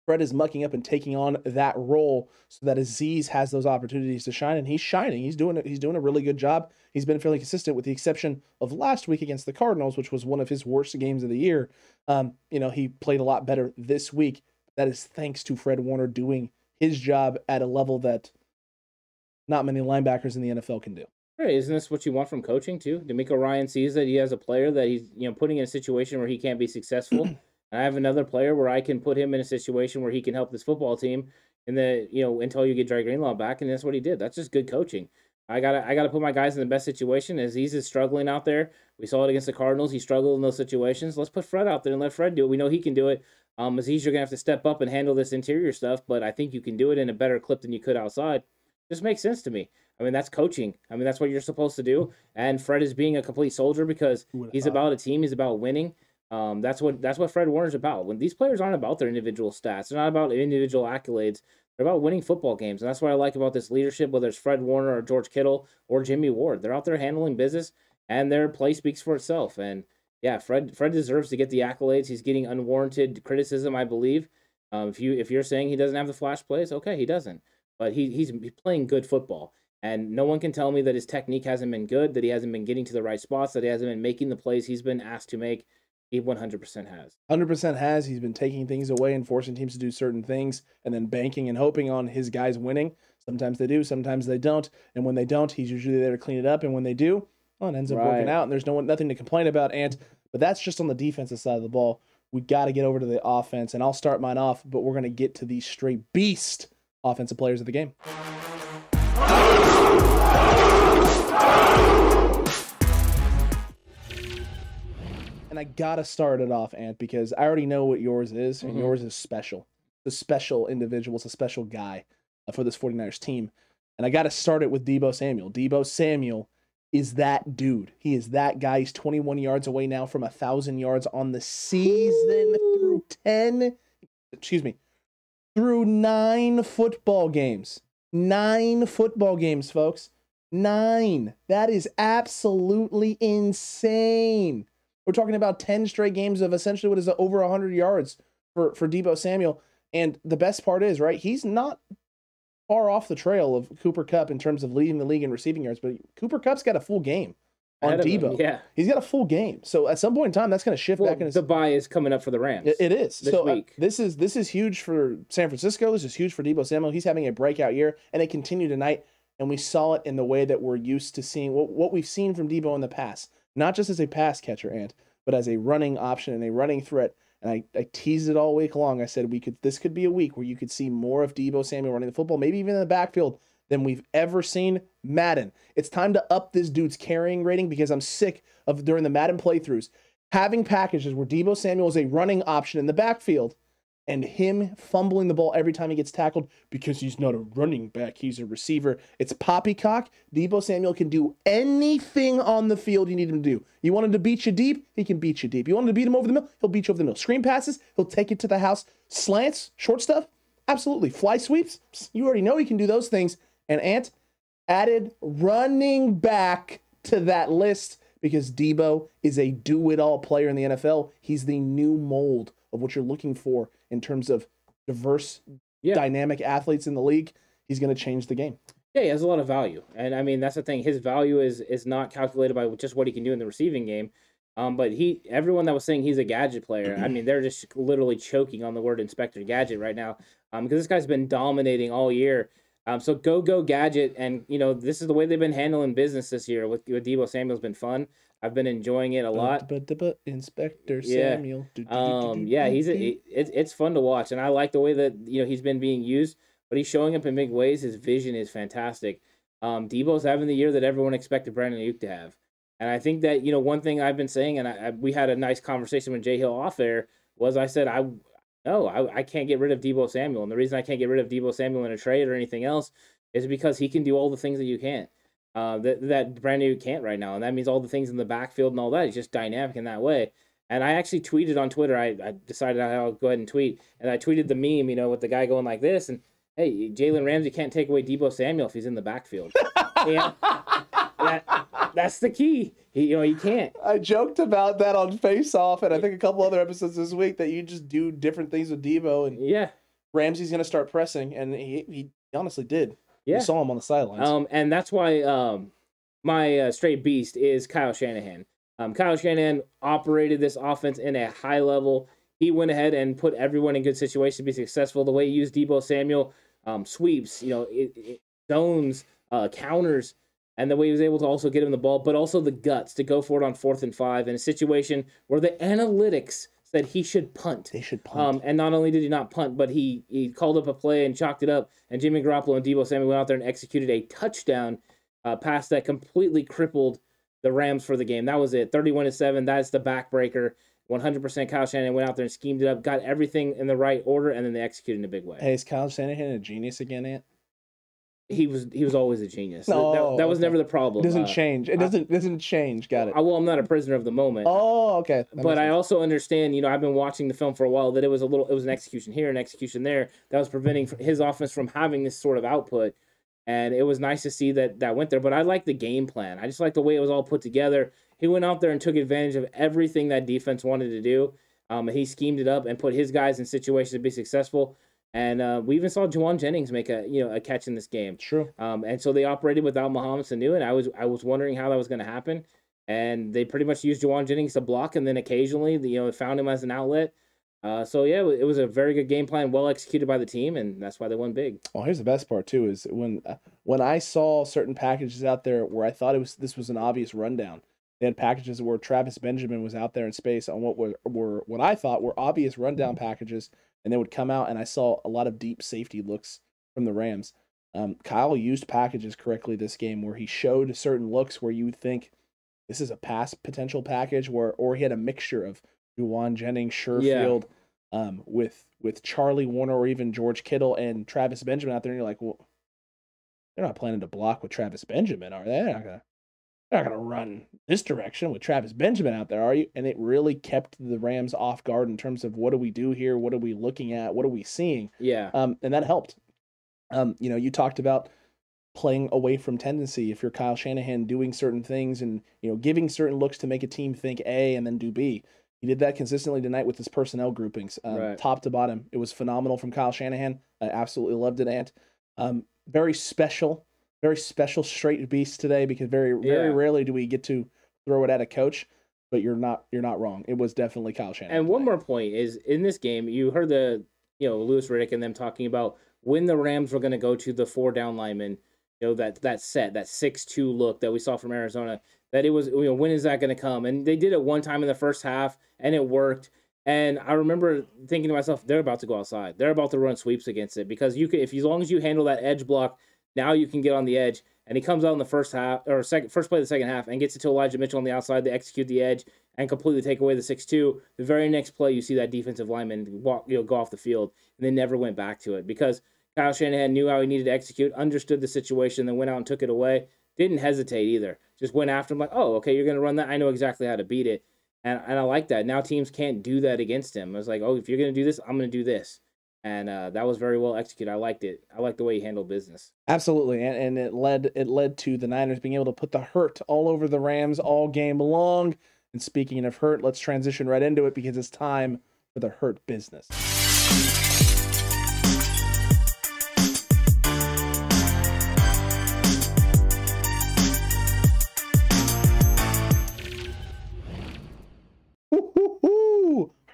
Fred is mucking up and taking on that role so that Azeez has those opportunities to shine, and he's shining. He's doing a really good job. He's been fairly consistent with the exception of last week against the Cardinals, which was one of his worst games of the year. He played a lot better this week. That is thanks to Fred Warner doing his job at a level that not many linebackers in the NFL can do. Right, isn't this what you want from coaching too? DeMeco Ryan sees that he has a player that he's putting in a situation where he can't be successful. And I have another player where I can put him in a situation where he can help this football team until you get Dre Greenlaw back, and that's what he did. That's just good coaching. I gotta put my guys in the best situation. Azeez is struggling out there. We saw it against the Cardinals. He struggled in those situations. Let's put Fred out there and let Fred do it. We know he can do it. Azeez, you're gonna have to step up and handle this interior stuff, but I think you can do it in a better clip than you could outside. Just makes sense to me. I mean, that's coaching. I mean, that's what you're supposed to do. And Fred is being a complete soldier because he's about a team. He's about winning. That's what Fred Warner's about. When these players aren't about their individual stats, they're not about individual accolades. They're about winning football games. And that's what I like about this leadership, whether it's Fred Warner or George Kittle or Jimmy Ward. They're out there handling business, and their play speaks for itself. And yeah, Fred deserves to get the accolades. He's getting unwarranted criticism, I believe. If you're saying he doesn't have the flash plays, okay, he doesn't. But he's playing good football. And no one can tell me that his technique hasn't been good, that he hasn't been getting to the right spots, that he hasn't been making the plays he's been asked to make. He 100% has. 100% has. He's been taking things away and forcing teams to do certain things and then banking and hoping on his guys winning. Sometimes they do, sometimes they don't. And when they don't, he's usually there to clean it up. And when they do, well, it ends up working out. And there's nothing to complain about, Ant. But that's just on the defensive side of the ball. We got to get over to the offense. And I'll start mine off, but we're going to get to the straight beast offensive players of the game. And I gotta start it off, Ant, because I already know what yours is, and yours is special. It's a special individual, it's a special guy for this 49ers team. And I gotta start it with Debo Samuel. Debo Samuel is that dude. He is that guy. He's 21 yards away now from 1,000 yards on the season through 9 football games. 9 football games, folks. 9. That is absolutely insane. We're talking about 10 straight games of essentially what is over 100 yards for Debo Samuel. And the best part is, right, he's not far off the trail of Cooper Kupp in terms of leading the league in receiving yards, but Cooper Kupp's got a full game on Debo. Yeah. He's got a full game. So at some point in time, that's going to shift back. The bye is coming up for the Rams. It is. This week. This is huge for San Francisco. This is huge for Debo Samuel. He's having a breakout year, and they continue tonight. And we saw it in the way that we're used to seeing what we've seen from Debo in the past. Not just as a pass catcher, Ant, but as a running option and a running threat. And I teased it all week long. I said this could be a week where you could see more of Debo Samuel running the football, maybe even in the backfield, than we've ever seen. Madden. It's time to up this dude's carrying rating because I'm sick of, during the Madden playthroughs, having packages where Debo Samuel is a running option in the backfield and him fumbling the ball every time he gets tackled because he's not a running back, he's a receiver. It's poppycock. Debo Samuel can do anything on the field you need him to do. You want him to beat you deep? He can beat you deep. You want him to beat him over the middle? He'll beat you over the middle. Screen passes? He'll take it to the house. Slants? Short stuff? Absolutely. Fly sweeps? You already know he can do those things. And Ant added running back to that list because Debo is a do-it-all player in the NFL. He's the new mold of what you're looking for in terms of diverse, dynamic athletes in the league. He's going to change the game. Yeah, he has a lot of value. And I mean, that's the thing. His value is not calculated by just what he can do in the receiving game. But everyone that was saying he's a gadget player, I mean, they're just literally choking on the word Inspector Gadget right now. Because this guy's been dominating all year. So go Gadget. And, this is the way they've been handling business this year with Debo Samuel's been fun. I've been enjoying it a lot. Inspector Samuel. It's fun to watch. And I like the way that, he's been being used. But he's showing up in big ways. His vision is fantastic. Debo's having the year that everyone expected Brandon Ayuk to have. And I think that, one thing I've been saying, and we had a nice conversation with Jay Hill off air, was I said, I can't get rid of Debo Samuel. And the reason I can't get rid of Debo Samuel in a trade or anything else is because he can do all the things that you can't, that Brandon Ayuk can't right now. And that means all the things in the backfield and all that. He's just dynamic in that way. And I actually tweeted on Twitter. I decided I'll go ahead and tweet. And I tweeted the meme, with the guy going like this. And, hey, Jalen Ramsey can't take away Debo Samuel if he's in the backfield. That's the key. He can't. I joked about that on Face Off, and I think a couple other episodes this week that you just do different things with Debo, and Ramsey's going to start pressing, and he honestly did. Yeah, you saw him on the sidelines. And that's why my straight beast is Kyle Shanahan. Kyle Shanahan operated this offense in a high level. He went ahead and put everyone in good situations to be successful. The way he used Debo Samuel, sweeps, zones, counters, and the way he was able to also get him the ball, but also the guts to go for it on 4th and 5 in a situation where the analytics said he should punt. They should punt. And not only did he not punt, but he called up a play and chalked it up, and Jimmy Garoppolo and Debo Samuel went out there and executed a touchdown pass that completely crippled the Rams for the game. That was it, 31-7. That's the backbreaker. 100% Kyle Shanahan went out there and schemed it up, got everything in the right order, and then they executed in a big way. Hey, is Kyle Shanahan a genius again, Ant? He was always a genius. No, that was never the problem. It doesn't change. It doesn't change. Got it. I'm not a prisoner of the moment. Oh, okay. But I also understand, I've been watching the film for a while, that it was an execution here, an execution there, that was preventing his offense from having this sort of output. And it was nice to see that went there. But I like the game plan. I just like the way it was all put together. He went out there and took advantage of everything that defense wanted to do. He schemed it up and put his guys in situations to be successful. And we even saw Juwan Jennings make a catch in this game. True. And so they operated without Mohamed Sanu, and I was wondering how that was going to happen. And they pretty much used Juwan Jennings to block, and then occasionally found him as an outlet. It was a very good game plan, well executed by the team, and that's why they won big. Well, here's the best part too: is when I saw certain packages out there where I thought this was an obvious rundown. They had packages where Travis Benjamin was out there in space on what I thought were obvious rundown packages, and they would come out, and I saw a lot of deep safety looks from the Rams. Kyle used packages correctly this game where he showed certain looks where you would think this is a pass potential package, or he had a mixture of Juwan Jennings, Sherfield, with Charlie Warner or even George Kittle and Travis Benjamin out there, and you're like, well, they're not planning to block with Travis Benjamin, are they? They're not gonna run this direction with Travis Benjamin out there, are you? And it really kept the Rams off guard in terms of what do we do here? What are we looking at? What are we seeing? Yeah. And that helped. You talked about playing away from tendency. If you're Kyle Shanahan, doing certain things and giving certain looks to make a team think A and then do B. He did that consistently tonight with his personnel groupings, top to bottom. It was phenomenal from Kyle Shanahan. I absolutely loved it, Ant. Very special straight beast today because very rarely do we get to throw it at a coach. But you're not wrong. It was definitely Kyle Shanahan. And one more point is in this game, you heard the Louis Riddick and them talking about when the Rams were going to go to the 4 down linemen. That set, that 6-2 look that we saw from Arizona, that it was, when is that going to come? And they did it one time in the first half, and it worked. And I remember thinking to myself, they're about to go outside. They're about to run sweeps against it because as long as you handle that edge block, now you can get on the edge. And he comes out in the first half or first play of the second half and gets it to Elijah Mitchell on the outside. They execute the edge and completely take away the 6-2. The very next play, you see that defensive lineman go off the field, and they never went back to it because Kyle Shanahan knew how he needed to execute, understood the situation, then went out and took it away. Didn't hesitate either. Just went after him like, oh, okay, you're going to run that. I know exactly how to beat it. And I like that. Now teams can't do that against him. I was like, oh, if you're going to do this, I'm going to do this. And that was very well executed. I liked it. I liked the way he handled business. Absolutely. And it led to the Niners being able to put the hurt all over the Rams all game long. And speaking of hurt, let's transition right into it because it's time for the hurt business.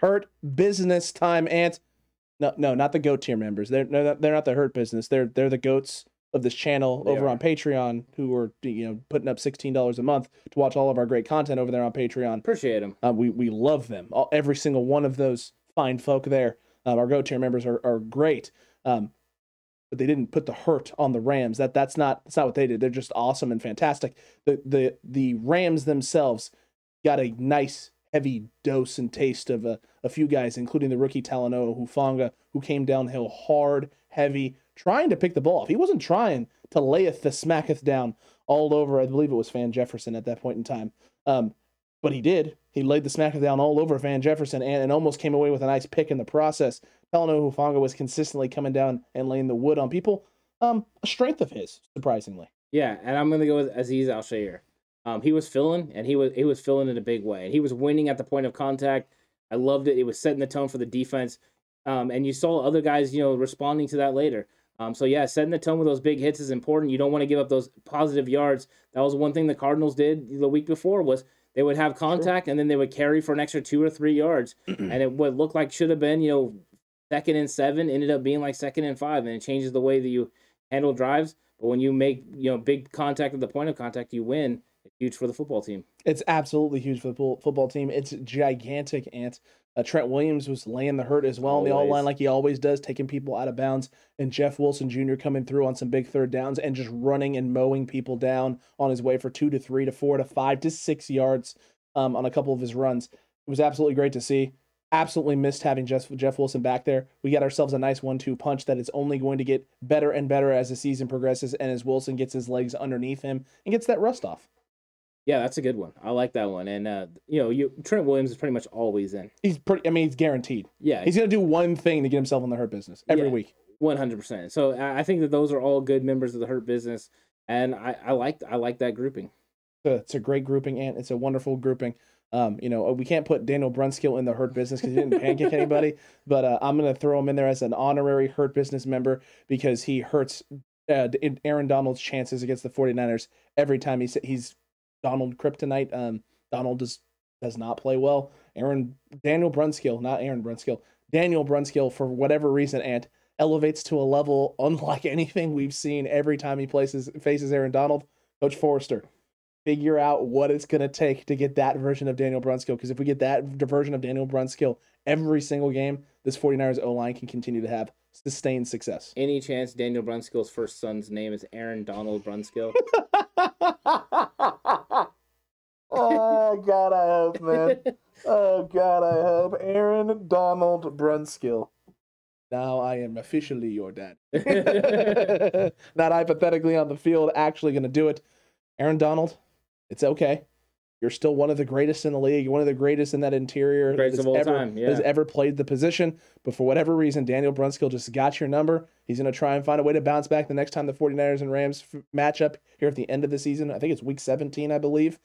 Hurt Business time, Ant. No, not the GOAT tier members. They're not the Hurt Business. They're the GOATs of this channel over on Patreon, who are putting up $16 a month to watch all of our great content over there on Patreon. Appreciate them. We love them. Every single one of those fine folk there. Our GOAT tier members are great. But they didn't put the hurt on the Rams. That's not what they did. They're just awesome and fantastic. The Rams themselves got a nice heavy dose and taste of a few guys, including the rookie Talanoa Hufanga, who came downhill hard, heavy, trying to pick the ball off. He wasn't trying to layeth the smacketh down all over, I believe it was Van Jefferson at that point in time. But he did. He laid the smacketh down all over Van Jefferson and almost came away with a nice pick in the process. Talanoa Hufanga was consistently coming down and laying the wood on people. A strength of his, surprisingly. Yeah, and I'm going to go with Azeez Al-Shaair. He was filling, and he was filling in a big way. And he was winning at the point of contact. I loved it. It was setting the tone for the defense. And you saw other guys, responding to that later. So, yeah, setting the tone with those big hits is important. You don't want to give up those positive yards. That was one thing the Cardinals did the week before was they would have contact, and then they would carry for an extra 2 or 3 yards. And it would look like should have been, 2nd and 7, ended up being like 2nd and 5. And it changes the way that you handle drives. But when you make, big contact at the point of contact, you win. It's huge for the football team. It's absolutely huge for the football team. It's gigantic, Ant. Trent Williams was laying the hurt as well in the all-line like he always does, taking people out of bounds. And Jeff Wilson Jr. coming through on some big third downs and just running and mowing people down on his way for 2 to 3 to 4 to 5 to 6 yards on a couple of his runs. It was absolutely great to see. Absolutely missed having Jeff Wilson back there. We got ourselves a nice 1-2 punch that is only going to get better and better as the season progresses and as Wilson gets his legs underneath him and gets that rust off. Yeah, that's a good one. I like that one. And, Trent Williams is pretty much always in. He's guaranteed. Yeah. He's going to do one thing to get himself in the Hurt Business every week. 100%. So I think that those are all good members of the Hurt Business. And I like that grouping. It's a great grouping, and it's a wonderful grouping. We can't put Daniel Brunskill in the Hurt Business because he didn't pancake anybody, but I'm going to throw him in there as an honorary Hurt Business member because he hurts Aaron Donald's chances against the 49ers every time he's Donald Kryptonite. Donald does not play well. Daniel Brunskill, for whatever reason, elevates to a level unlike anything we've seen every time he faces Aaron Donald. Coach Forrester, figure out what it's going to take to get that version of Daniel Brunskill, because if we get that version of Daniel Brunskill every single game, this 49ers O-line can continue to have sustained success. Any chance Daniel Brunskill's first son's name is Aaron Donald Brunskill? Oh, God, I hope, man. Oh, God, I hope. Aaron Donald Brunskill. Now I am officially your dad. Not hypothetically on the field, actually going to do it. Aaron Donald, it's okay. You're still one of the greatest in the league. You're one of the greatest in that interior greatest of all time, has ever played the position. But for whatever reason, Daniel Brunskill just got your number. He's going to try and find a way to bounce back the next time the 49ers and Rams match up here at the end of the season. I think it's week 17, I believe.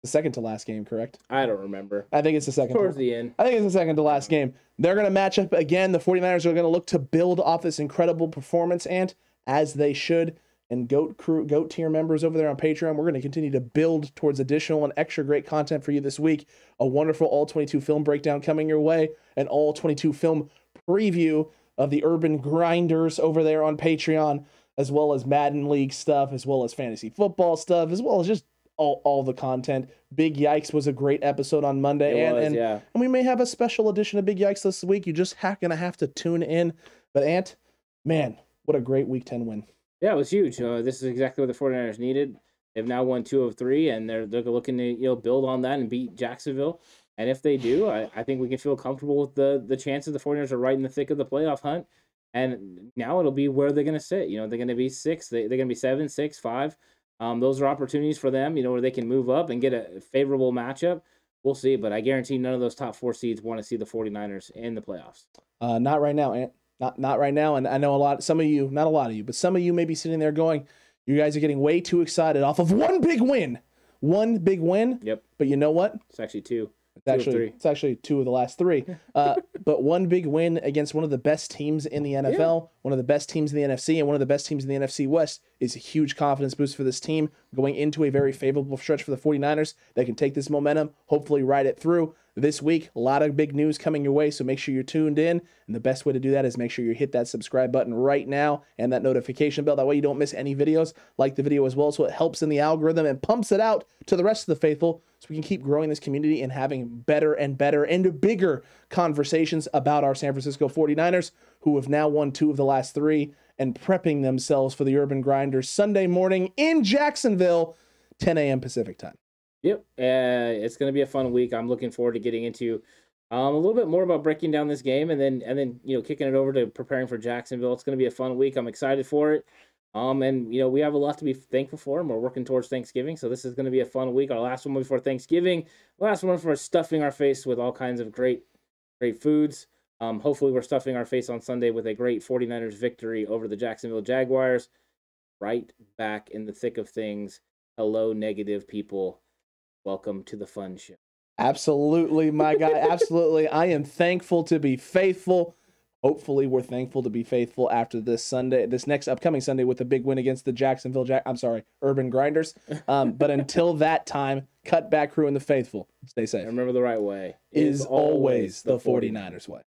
The second to last game, correct? I don't remember. I think it's the second. Towards the end. I think it's the second to last game. They're going to match up again. The 49ers are going to look to build off this incredible performance, and as they should. And GOAT tier members over there on Patreon, we're going to continue to build towards additional and extra great content for you this week. A wonderful All-22 film breakdown coming your way. An All-22 film preview of the Urban Grinders over there on Patreon, as well as Madden League stuff, as well as fantasy football stuff, as well as just all the content. Big Yikes was a great episode on Monday. And we may have a special edition of Big Yikes this week. You're just going to have to tune in. But, Ant, man, what a great Week 10 win. Yeah, it was huge. This is exactly what the 49ers needed. They've now won 2 of 3, and they're looking to build on that and beat Jacksonville. And if they do, I think we can feel comfortable with the chances the 49ers are right in the thick of the playoff hunt. And now it'll be where they're going to sit. They're going to be 6. They're going to be 7, 6, 5. Those are opportunities for them, where they can move up and get a favorable matchup. We'll see, but I guarantee none of those top 4 seeds want to see the 49ers in the playoffs. Not right now, Ant. Not right now, and I know some of you, not a lot of you, but some of you may be sitting there going, you guys are getting way too excited off of one big win. Yep. But you know what? It's actually 2. It's actually 2 of the last 3. But one big win against one of the best teams in the NFL, one of the best teams in the NFC, and one of the best teams in the NFC West is a huge confidence boost for this team going into a very favorable stretch for the 49ers. They can take this momentum, hopefully ride it through. this week. A lot of big news coming your way, so make sure you're tuned in. And the best way to do that is make sure you hit that subscribe button right now and that notification bell. That way you don't miss any videos. Like the video as well, so it helps in the algorithm and pumps it out to the rest of the faithful, so we can keep growing this community and having better and bigger conversations about our San Francisco 49ers, who have now won 2 of the last 3 and prepping themselves for the Urban Grinders Sunday morning in Jacksonville, 10 a.m. Pacific time. Yep. It's going to be a fun week. I'm looking forward to getting into a little bit more about breaking down this game and then kicking it over to preparing for Jacksonville. It's going to be a fun week. I'm excited for it. And we have a lot to be thankful for, and we're working towards Thanksgiving. So this is going to be a fun week. Our last one before Thanksgiving. Last one for stuffing our face with all kinds of great foods. Hopefully we're stuffing our face on Sunday with a great 49ers victory over the Jacksonville Jaguars. Right back in the thick of things. Hello, negative people. Welcome to the fun show. Absolutely, my guy. Absolutely. I am thankful to be faithful. Hopefully we're thankful to be faithful after this next upcoming Sunday with a big win against the Urban Grinders. But until that time, Cutback crew and the faithful. Stay safe. Remember, the right way is always the 49ers way.